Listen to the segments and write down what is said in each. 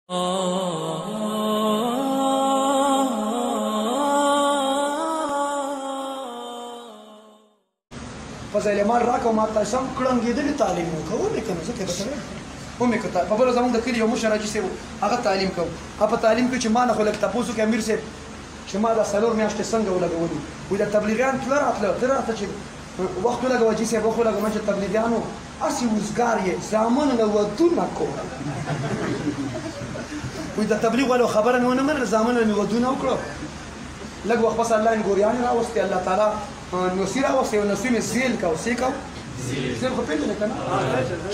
فضیل مال راکړه ما ته سم کړنګېدلي تعلیم وکړه ومې که نو ځکه به سره ومې که په بله زمونږ د کلي یو مشر حاجي صاحب هغه تعلیم کوم هغه په تعلیم کې چې ما نه خو لږ تپوس وکړي امیر صاحب چې ما دا 4 میاشتې څنګه ولګولي وایي د تبلیغیان تله راتله ته راته چې وخت ولګوه حاجي صاحب وخت ولګوه چې تبلیغیانو هسې وزګار یې زامن له ودونه کوله وایي د تبلیغ والو خبره مې ونه منله زامنو مې ودونه وکړه لږ وخت پس الله انګوریانې راوستې الله تعالی نوسي راوستې او نوسي مې زیل کو سی کو زیل خو پېژنې که نه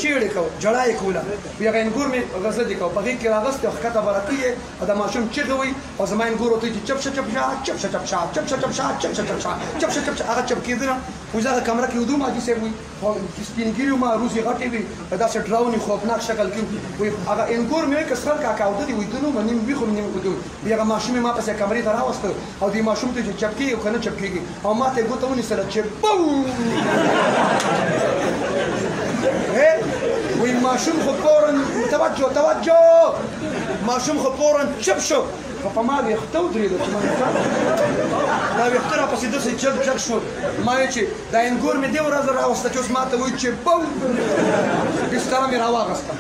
چیړې کو جړا یې کوله وایي هغه انګور مې غزه دې کو په غېږ کې راغستې او ښکته به راته یې او د ماشوم چغې وایي او زما انګور ورته وایي چې چپ شه چپ شه چپ شه چپ شه چپ شه چپ شه چپ شه چپ شه چپ شه چپ شه هغه چپ کېده نه وایي زه هغه کمره کې ودوم حاجي صاحب وایي سپین ګیري وم روزې غټې وي داسې ډراوني خوفناک شکل کې وایي هغه انګور مې وایي که سخل کاکاوده دي وایي دنو نیم ویښ وم نیم ودوم وایي هغه ماشوم مې ما پسې کمرې ته راوسته او دې ماشوم ته چې چپ کېږي او که نه چپ کېږي او ما ته یې ګوته ونیسله چې بو وی ماشوم خو فورا توجه توجه ماشوم خو فورا چپ شو خو په ما ویښته ودرېده چې دا ویښته راپسې داسې جګ جګ شو ما یې چې دا انګور مې دې ورځ راوسته چې اوس ما ته وایي چې بو بستره مې راواغسته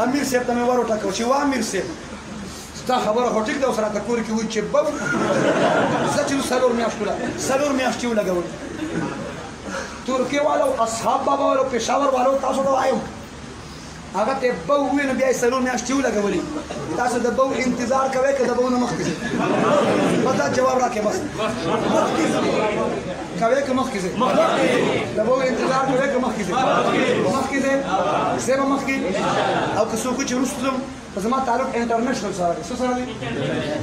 امیر صاحب ته مې ور وټاکه چې وا امیر صاحب ستا خبره خو ټیک ده اوس راته کور کې وایي چې بو زه چې 4 میاشتې ولګولې ترکیه والو اصحاب بابا والو پېښور والو تاسو ته وایم هغه ته به ووایي نو بیا یې 4 میاشتې ولګولې تاسو د بو انتظار کوئ که د بو نه مخکې ځئ بس دا جواب راکړئ بس مخکې کوئ که مخکې ځئ د بو انتظار کوئ که مخکې ځئ مخکې ځئ زه به مخکې او که څوک چې وروسته ځم زما تعلق انټرنیشنل سره دی څه سره دی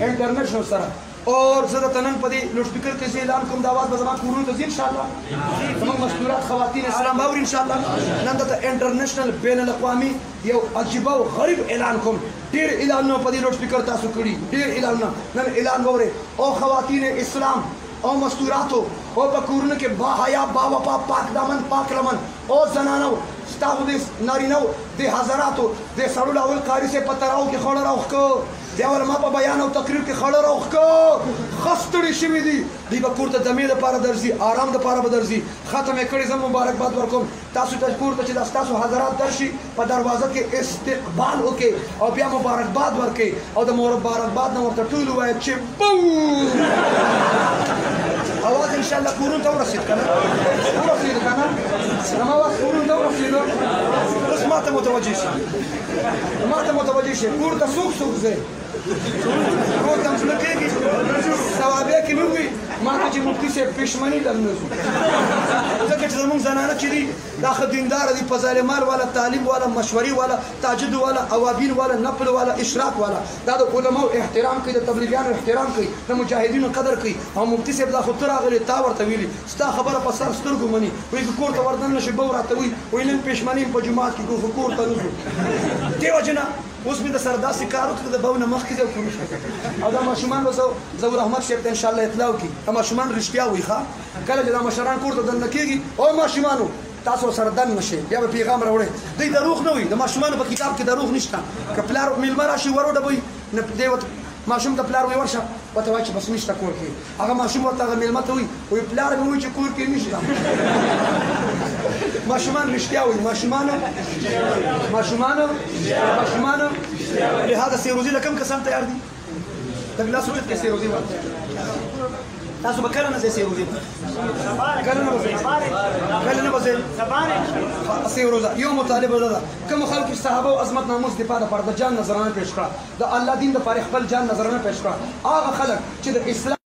انټرنیشنل سره اور زه درته نن په دې لوډ سپیکر کې زه اعلان کوم د اواز به زما کورونو ته ځي انشاءالله زموږ مستورات خواتین اسلام به اوري انشاءالله نن درته انټرنیشنل بین الاقوامي یو عجیبه او غریب اعلان کوم ډېر اعلانونه په دې لوډ سپیکر تاسو کړي ډېر اعلانونه نن اعلان واورئ او خواتین اسلام او مستوراتو او په کورونو کې با حیا با وفا پاک دامن پاک رمن او زنانو ستاسو د نارینهو د حضراتو د سړو لاول قاري صاحب په تراو کې خوړه راوښکه دی اول ما په بیان او تقریر کې خړه راوښکه ښه ستړي شوي دي دوی به کور ته دمې دپاره درځي آرام دپاره به درځي ختم یې کړي زه مبارکباد ورکوم تاسو ته کور ته چې دا ستاسو حضرات درشي په دروازه کې استقبال وکړئ او بیا مبارکباد ورکړئ او د مبارکباد نه ورته ټول ووایه چې بو اواز انشاءالله کورونو ته ورسېد که نه ورسېد که نه زما اواز کورونو ته ورسېده اوس ما ته متوجه شي ما ته متوجه شي کور ته څوک څوک ځئ کور ته مزله کېږي ثوابیه کې مې ووایي ما ته چې مفتي صاحب پښمني لږ نه ځو ځکه چې زموږ زنانه چې دي دا ښه دینداره دي فضایل مال والا تعلیم والا مشورې والا تاجد والا اوابین والا نفل والا اشراق والا دا د علماو احترام کوي د تبلیغیانو احترام کوي د مجاهدینو قدر کوي او مفتي صاحب دا خو ته راغلی تا ورته ویلي ستا خبره په سر سترګو مني وایي که کور ته وردننه شي به راته وایي وایي نن پښمني په جومات کې خو کور ته نه ځو دې وجې نه اوس مې د سره داسې کار وکړه د بو نه مخکې ځه او دا ماشومان به زه ورحمت صاحب ته انشاءالله اطلاع وکړي دا ماشومان رښتیا وایي ښه کله چې دا مشران کور ته دننه کېږي او ماشومانو تاسو سره دن نشئ بیا به پیغام راوړئ دوی دروغ نه وایي د ماشومانو په کتاب کې دروغ نشته که پلار میلمه راشي وروډبوي نه دی ماشوم ته پلار وایي ورشه ورته وایي چې بس نشته کور کې هغه ماشوم ورته هغه میلمه ته وایي وایي پلار مې وایي چې کور کې نشته ماشومان رښتیا وایي ماشومانو لهذا سیروزي له کوم کسان تیار دي د ګلاس وروت کې سیروزي تاسو به کله نه ځئ سیروزي کله نه به ځئ سیروزه یو مطالبه ده کومو خلکو چې صحابه او عظمت ناموس دفاع دپاره د جان نظرانه پېښ کړه د الله دین دپاره خپل جان نظرانه پېښ کړه هغه خلک چې د اسلام